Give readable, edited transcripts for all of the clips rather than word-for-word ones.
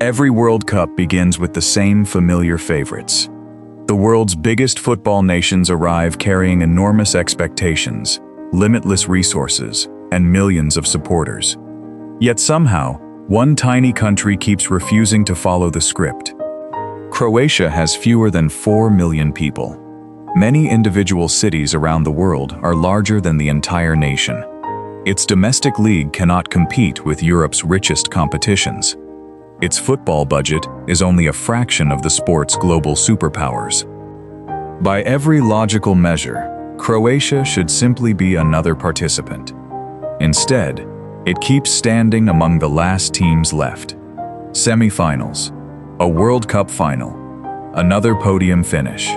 Every World Cup begins with the same familiar favorites. The world's biggest football nations arrive carrying enormous expectations, limitless resources, and millions of supporters. Yet somehow, one tiny country keeps refusing to follow the script. Croatia has fewer than 4 million people. Many individual cities around the world are larger than the entire nation. Its domestic league cannot compete with Europe's richest competitions. Its football budget is only a fraction of the sport's global superpowers. By every logical measure, Croatia should simply be another participant. Instead, it keeps standing among the last teams left. Semi-finals, a World Cup final, another podium finish.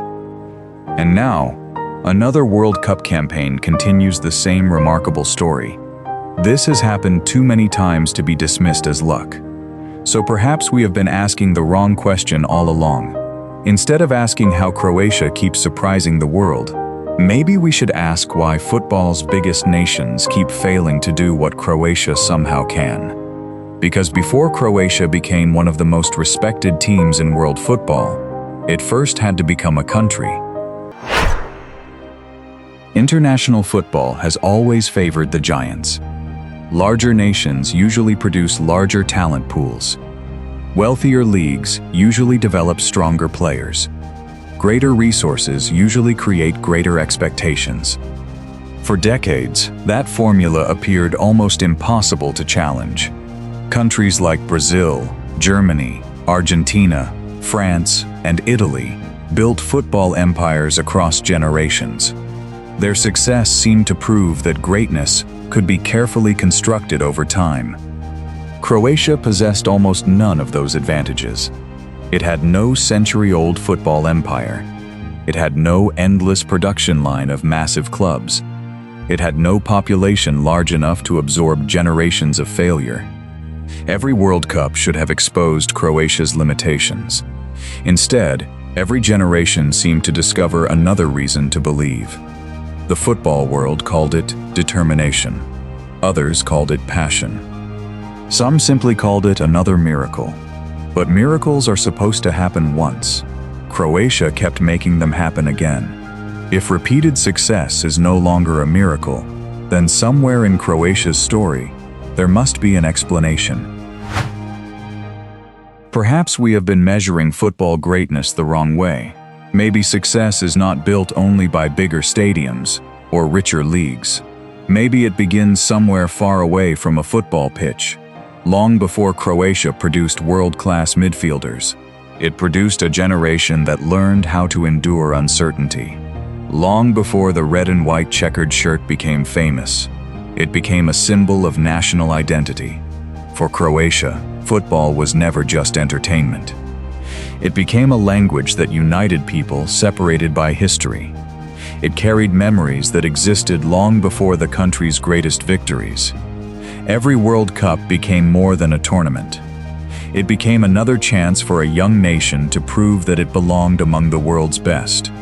And now, another World Cup campaign continues the same remarkable story. This has happened too many times to be dismissed as luck. So perhaps we have been asking the wrong question all along. Instead of asking how Croatia keeps surprising the world, maybe we should ask why football's biggest nations keep failing to do what Croatia somehow can. Because before Croatia became one of the most respected teams in world football, it first had to become a country. International football has always favored the giants. Larger nations usually produce larger talent pools. Wealthier leagues usually develop stronger players. Greater resources usually create greater expectations. For decades, that formula appeared almost impossible to challenge. Countries like Brazil, Germany, Argentina, France, and Italy built football empires across generations. Their success seemed to prove that greatness could be carefully constructed over time. Croatia possessed almost none of those advantages. It had no century-old football empire. It had no endless production line of massive clubs. It had no population large enough to absorb generations of failure. Every World Cup should have exposed Croatia's limitations. Instead, every generation seemed to discover another reason to believe. The football world called it determination. Others called it passion. Some simply called it another miracle. But miracles are supposed to happen once. Croatia kept making them happen again. If repeated success is no longer a miracle, then somewhere in Croatia's story, there must be an explanation. Perhaps we have been measuring football greatness the wrong way. Maybe success is not built only by bigger stadiums or richer leagues. Maybe it begins somewhere far away from a football pitch. Long before Croatia produced world-class midfielders, it produced a generation that learned how to endure uncertainty. Long before the red and white checkered shirt became famous, it became a symbol of national identity. For Croatia, football was never just entertainment. It became a language that united people separated by history. It carried memories that existed long before the country's greatest victories. Every World Cup became more than a tournament. It became another chance for a young nation to prove that it belonged among the world's best.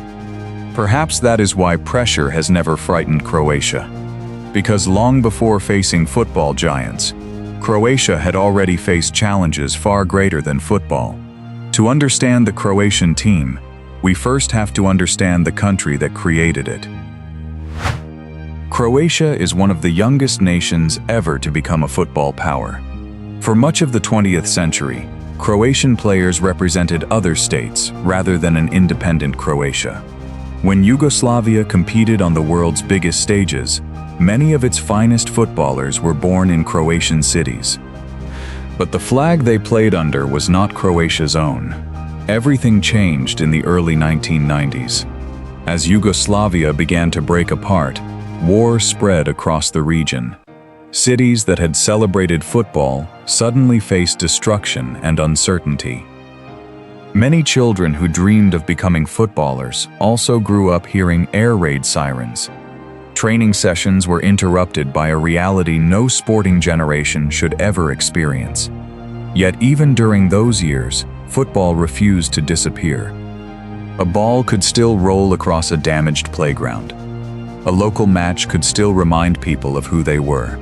Perhaps that is why pressure has never frightened Croatia. Because long before facing football giants, Croatia had already faced challenges far greater than football. To understand the Croatian team, we first have to understand the country that created it. Croatia is one of the youngest nations ever to become a football power. For much of the 20th century, Croatian players represented other states rather than an independent Croatia. When Yugoslavia competed on the world's biggest stages, many of its finest footballers were born in Croatian cities. But the flag they played under was not Croatia's own. Everything changed in the early 1990s. As Yugoslavia began to break apart, war spread across the region. Cities that had celebrated football suddenly faced destruction and uncertainty. Many children who dreamed of becoming footballers also grew up hearing air raid sirens. Training sessions were interrupted by a reality no sporting generation should ever experience. Yet even during those years, football refused to disappear. A ball could still roll across a damaged playground. A local match could still remind people of who they were.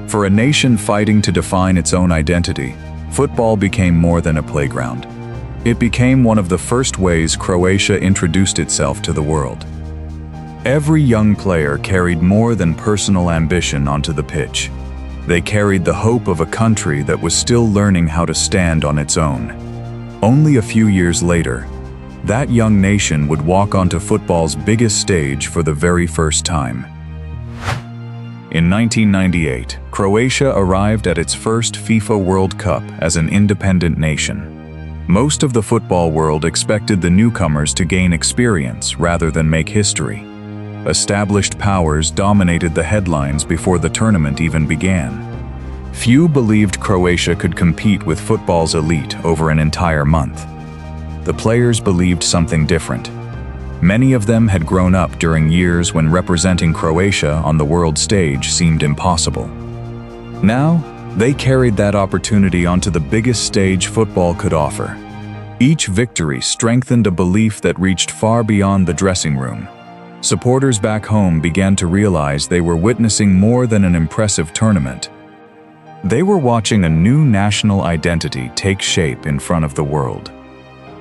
For a nation fighting to define its own identity, football became more than a playground. It became one of the first ways Croatia introduced itself to the world. Every young player carried more than personal ambition onto the pitch. They carried the hope of a country that was still learning how to stand on its own. Only a few years later, that young nation would walk onto football's biggest stage for the very first time. In 1998, Croatia arrived at its first FIFA World Cup as an independent nation. Most of the football world expected the newcomers to gain experience rather than make history. Established powers dominated the headlines before the tournament even began. Few believed Croatia could compete with football's elite over an entire month. The players believed something different. Many of them had grown up during years when representing Croatia on the world stage seemed impossible. Now, they carried that opportunity onto the biggest stage football could offer. Each victory strengthened a belief that reached far beyond the dressing room. Supporters back home began to realize they were witnessing more than an impressive tournament. They were watching a new national identity take shape in front of the world.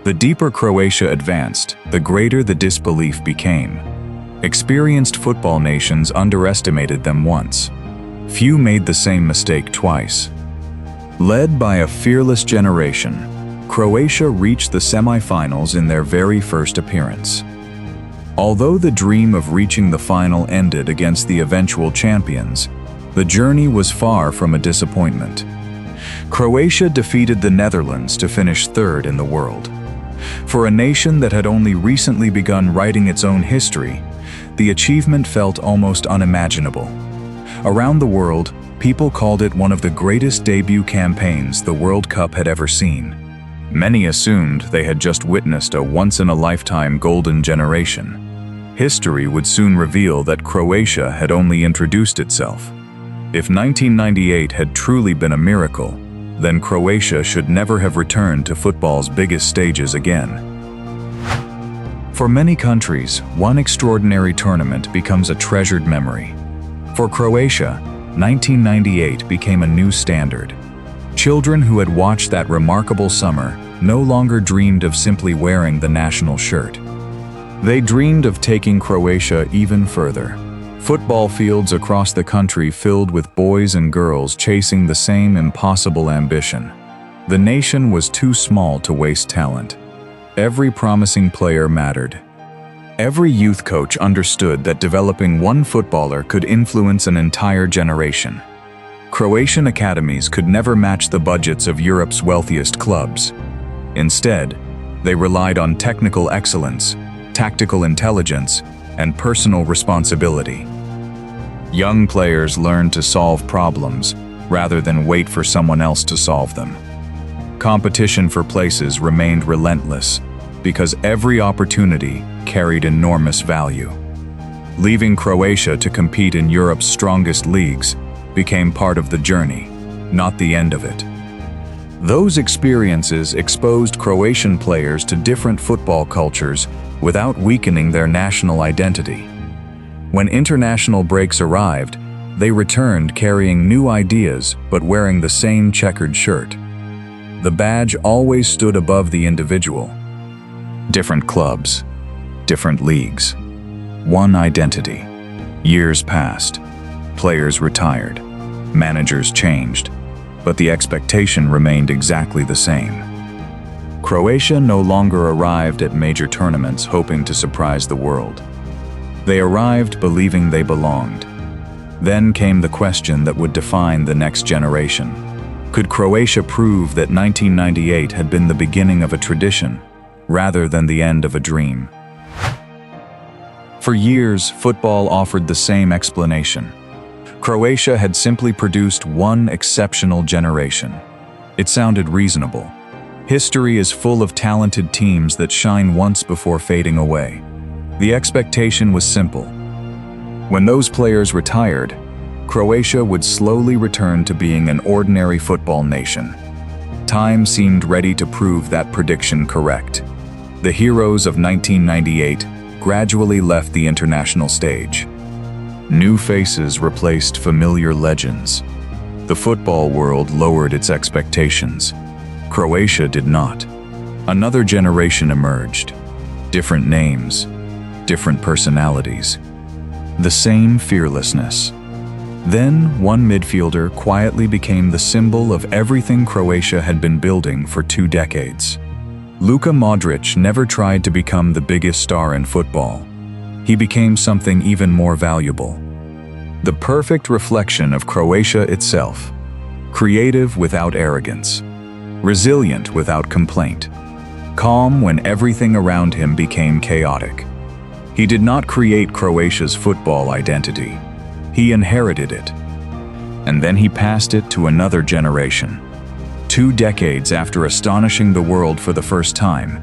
The deeper Croatia advanced, the greater the disbelief became. Experienced football nations underestimated them once. Few made the same mistake twice. Led by a fearless generation, Croatia reached the semifinals in their very first appearance. Although the dream of reaching the final ended against the eventual champions, the journey was far from a disappointment. Croatia defeated the Netherlands to finish third in the world. For a nation that had only recently begun writing its own history, the achievement felt almost unimaginable. Around the world, people called it one of the greatest debut campaigns the World Cup had ever seen. Many assumed they had just witnessed a once-in-a-lifetime golden generation. History would soon reveal that Croatia had only introduced itself. If 1998 had truly been a miracle, then Croatia should never have returned to football's biggest stages again. For many countries, one extraordinary tournament becomes a treasured memory. For Croatia, 1998 became a new standard. Children who had watched that remarkable summer no longer dreamed of simply wearing the national shirt. They dreamed of taking Croatia even further. Football fields across the country filled with boys and girls chasing the same impossible ambition. The nation was too small to waste talent. Every promising player mattered. Every youth coach understood that developing one footballer could influence an entire generation. Croatian academies could never match the budgets of Europe's wealthiest clubs. Instead, they relied on technical excellence, tactical intelligence, and personal responsibility. Young players learned to solve problems rather than wait for someone else to solve them. Competition for places remained relentless because every opportunity carried enormous value. Leaving Croatia to compete in Europe's strongest leagues became part of the journey, not the end of it. Those experiences exposed Croatian players to different football cultures without weakening their national identity. When international breaks arrived, they returned carrying new ideas but wearing the same checkered shirt. The badge always stood above the individual. Different clubs, different leagues, one identity. Years passed, players retired, managers changed, but the expectation remained exactly the same. Croatia no longer arrived at major tournaments hoping to surprise the world. They arrived believing they belonged. Then came the question that would define the next generation. Could Croatia prove that 1998 had been the beginning of a tradition, rather than the end of a dream? For years, football offered the same explanation. Croatia had simply produced one exceptional generation. It sounded reasonable. History is full of talented teams that shine once before fading away. The expectation was simple. When those players retired, Croatia would slowly return to being an ordinary football nation. Time seemed ready to prove that prediction correct. The heroes of 1998 gradually left the international stage. New faces replaced familiar legends. The football world lowered its expectations. Croatia did not. Another generation emerged. Different names, different personalities. The same fearlessness. Then, one midfielder quietly became the symbol of everything Croatia had been building for 2 decades. Luka Modric never tried to become the biggest star in football. He became something even more valuable. The perfect reflection of Croatia itself. Creative without arrogance. Resilient without complaint. Calm when everything around him became chaotic. He did not create Croatia's football identity. He inherited it. And then he passed it to another generation. 2 decades after astonishing the world for the first time,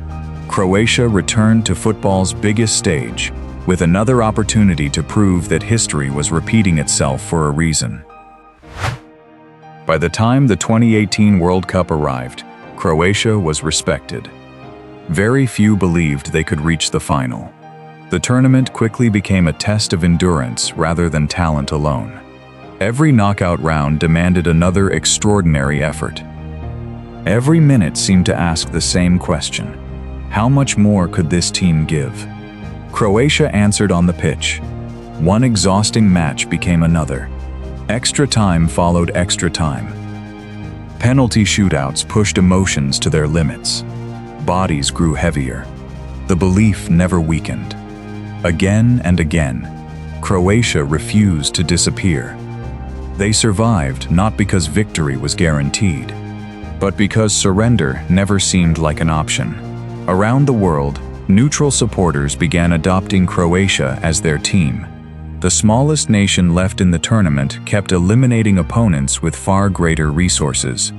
Croatia returned to football's biggest stage, with another opportunity to prove that history was repeating itself for a reason. By the time the 2018 World Cup arrived, Croatia was respected. Very few believed they could reach the final. The tournament quickly became a test of endurance rather than talent alone. Every knockout round demanded another extraordinary effort. Every minute seemed to ask the same question: how much more could this team give? Croatia answered on the pitch. One exhausting match became another. Extra time followed extra time. Penalty shootouts pushed emotions to their limits. Bodies grew heavier. The belief never weakened. Again and again, Croatia refused to disappear. They survived not because victory was guaranteed, but because surrender never seemed like an option. Around the world, neutral supporters began adopting Croatia as their team. The smallest nation left in the tournament kept eliminating opponents with far greater resources.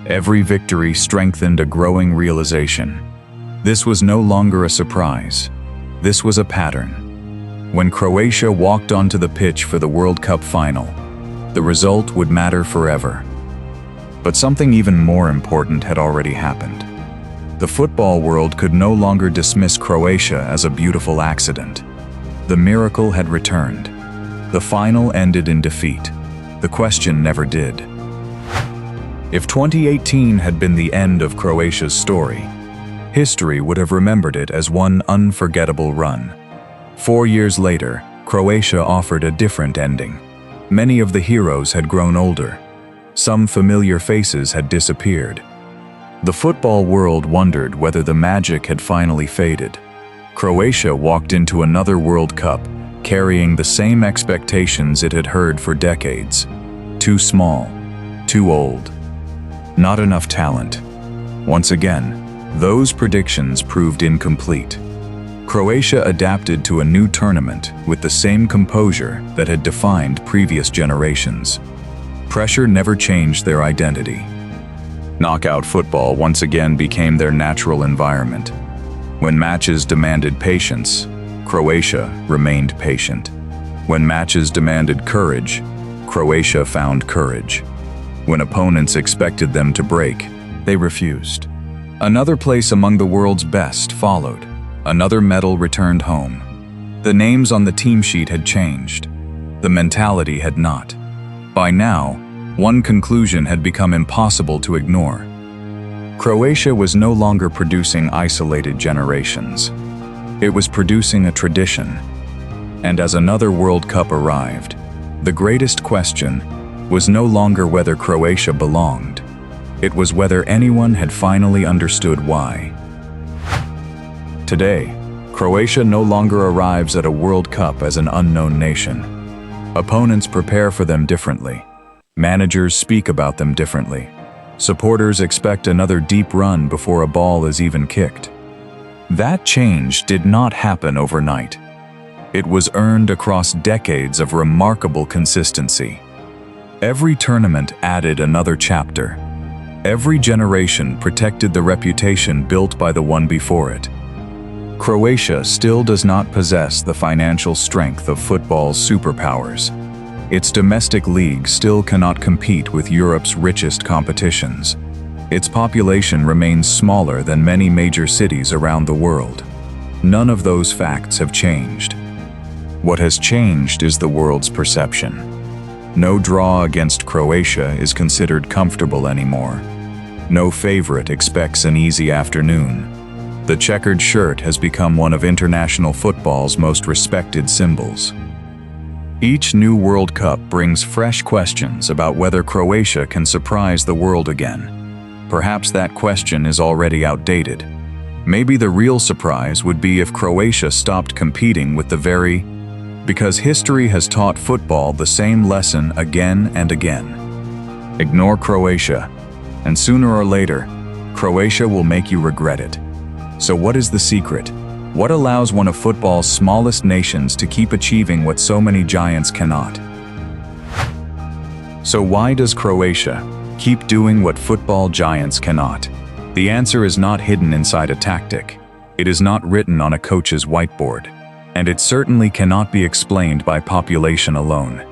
Every victory strengthened a growing realization. This was no longer a surprise. This was a pattern. When Croatia walked onto the pitch for the World Cup final, the result would matter forever. But something even more important had already happened. The football world could no longer dismiss Croatia as a beautiful accident. The miracle had returned. The final ended in defeat. The question never did. If 2018 had been the end of Croatia's story, history would have remembered it as one unforgettable run. 4 years later, Croatia offered a different ending. Many of the heroes had grown older. Some familiar faces had disappeared. The football world wondered whether the magic had finally faded. Croatia walked into another World Cup, carrying the same expectations it had heard for decades. Too small, too old, not enough talent. Once again, those predictions proved incomplete. Croatia adapted to a new tournament with the same composure that had defined previous generations. Pressure never changed their identity. Knockout football once again became their natural environment. When matches demanded patience, Croatia remained patient. When matches demanded courage, Croatia found courage. When opponents expected them to break, they refused. Another place among the world's best followed. Another medal returned home. The names on the team sheet had changed. The mentality had not. By now, one conclusion had become impossible to ignore. Croatia was no longer producing isolated generations. It was producing a tradition. And as another World Cup arrived, the greatest question was no longer whether Croatia belonged. It was whether anyone had finally understood why. Today, Croatia no longer arrives at a World Cup as an unknown nation. Opponents prepare for them differently. Managers speak about them differently. Supporters expect another deep run before a ball is even kicked. That change did not happen overnight. It was earned across decades of remarkable consistency. Every tournament added another chapter. Every generation protected the reputation built by the one before it. Croatia still does not possess the financial strength of football's superpowers. Its domestic league still cannot compete with Europe's richest competitions. Its population remains smaller than many major cities around the world. None of those facts have changed. What has changed is the world's perception. No draw against Croatia is considered comfortable anymore. No favorite expects an easy afternoon. The checkered shirt has become one of international football's most respected symbols. Each new World Cup brings fresh questions about whether Croatia can surprise the world again. Perhaps that question is already outdated. Maybe the real surprise would be if Croatia stopped competing with because history has taught football the same lesson again and again. Ignore Croatia, and sooner or later, Croatia will make you regret it. So what is the secret? What allows one of football's smallest nations to keep achieving what so many giants cannot? So why does Croatia keep doing what football giants cannot? The answer is not hidden inside a tactic. It is not written on a coach's whiteboard. And it certainly cannot be explained by population alone.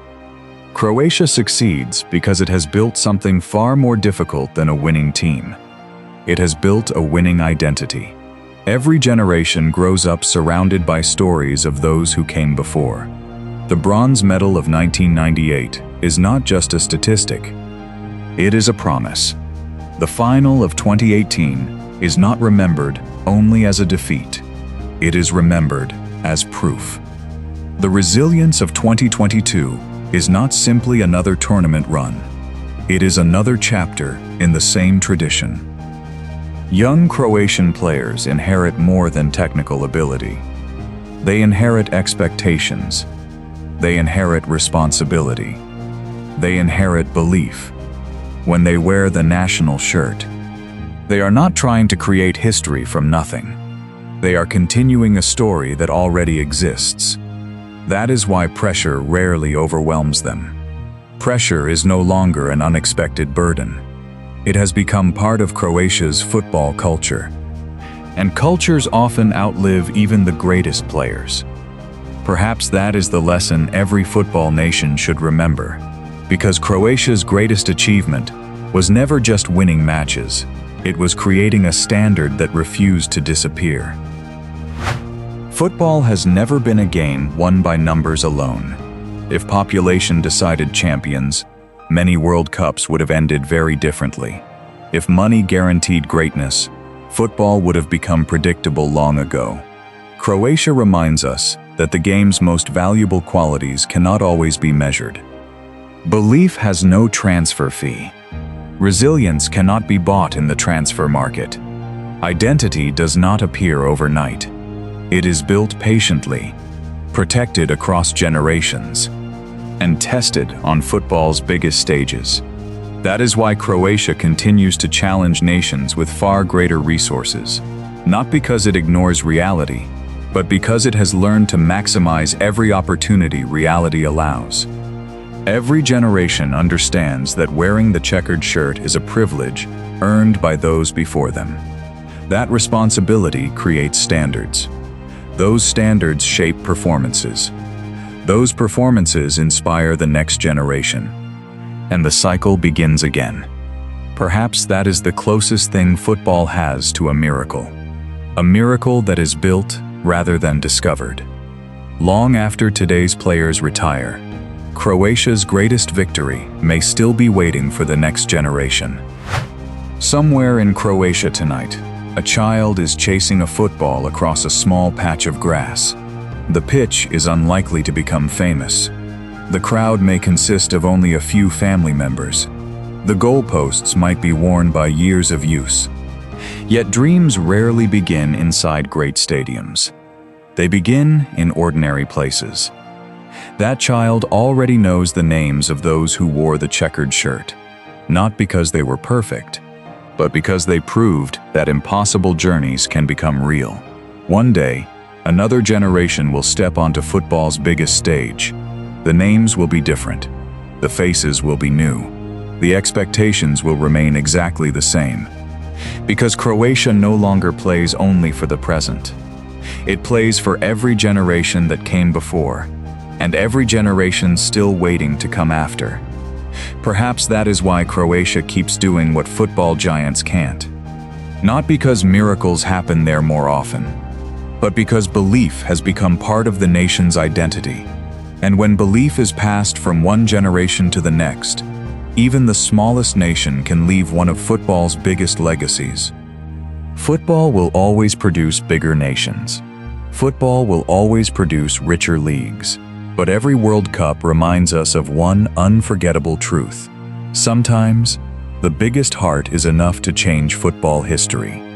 Croatia succeeds because it has built something far more difficult than a winning team. It has built a winning identity. Every generation grows up surrounded by stories of those who came before. The bronze medal of 1998 is not just a statistic. It is a promise. The final of 2018 is not remembered only as a defeat. It is remembered as proof. The resilience of 2022 is not simply another tournament run. It is another chapter in the same tradition. Young Croatian players inherit more than technical ability. They inherit expectations. They inherit responsibility. They inherit belief. When they wear the national shirt, they are not trying to create history from nothing. They are continuing a story that already exists. That is why pressure rarely overwhelms them. Pressure is no longer an unexpected burden. It has become part of Croatia's football culture. And cultures often outlive even the greatest players. Perhaps that is the lesson every football nation should remember, because Croatia's greatest achievement was never just winning matches. It was creating a standard that refused to disappear. Football has never been a game won by numbers alone. If population decided champions, many World Cups would have ended very differently. If money guaranteed greatness, football would have become predictable long ago. Croatia reminds us that the game's most valuable qualities cannot always be measured. Belief has no transfer fee. Resilience cannot be bought in the transfer market. Identity does not appear overnight. It is built patiently, protected across generations, and tested on football's biggest stages. That is why Croatia continues to challenge nations with far greater resources, not because it ignores reality, but because it has learned to maximize every opportunity reality allows. Every generation understands that wearing the checkered shirt is a privilege earned by those before them. That responsibility creates standards. Those standards shape performances. Those performances inspire the next generation. And the cycle begins again. Perhaps that is the closest thing football has to a miracle. A miracle that is built rather than discovered. Long after today's players retire, Croatia's greatest victory may still be waiting for the next generation. Somewhere in Croatia tonight, a child is chasing a football across a small patch of grass. The pitch is unlikely to become famous. The crowd may consist of only a few family members. The goalposts might be worn by years of use. Yet dreams rarely begin inside great stadiums. They begin in ordinary places. That child already knows the names of those who wore the checkered shirt, not because they were perfect, but because they proved that impossible journeys can become real. One day, another generation will step onto football's biggest stage. The names will be different. The faces will be new. The expectations will remain exactly the same. Because Croatia no longer plays only for the present. It plays for every generation that came before, and every generation still waiting to come after. Perhaps that is why Croatia keeps doing what football giants can't. Not because miracles happen there more often, but because belief has become part of the nation's identity. And when belief is passed from one generation to the next, Even the smallest nation can leave one of football's biggest legacies. Football will always produce bigger nations. Football will always produce richer leagues. But every World Cup reminds us of one unforgettable truth. Sometimes, the biggest heart is enough to change football history.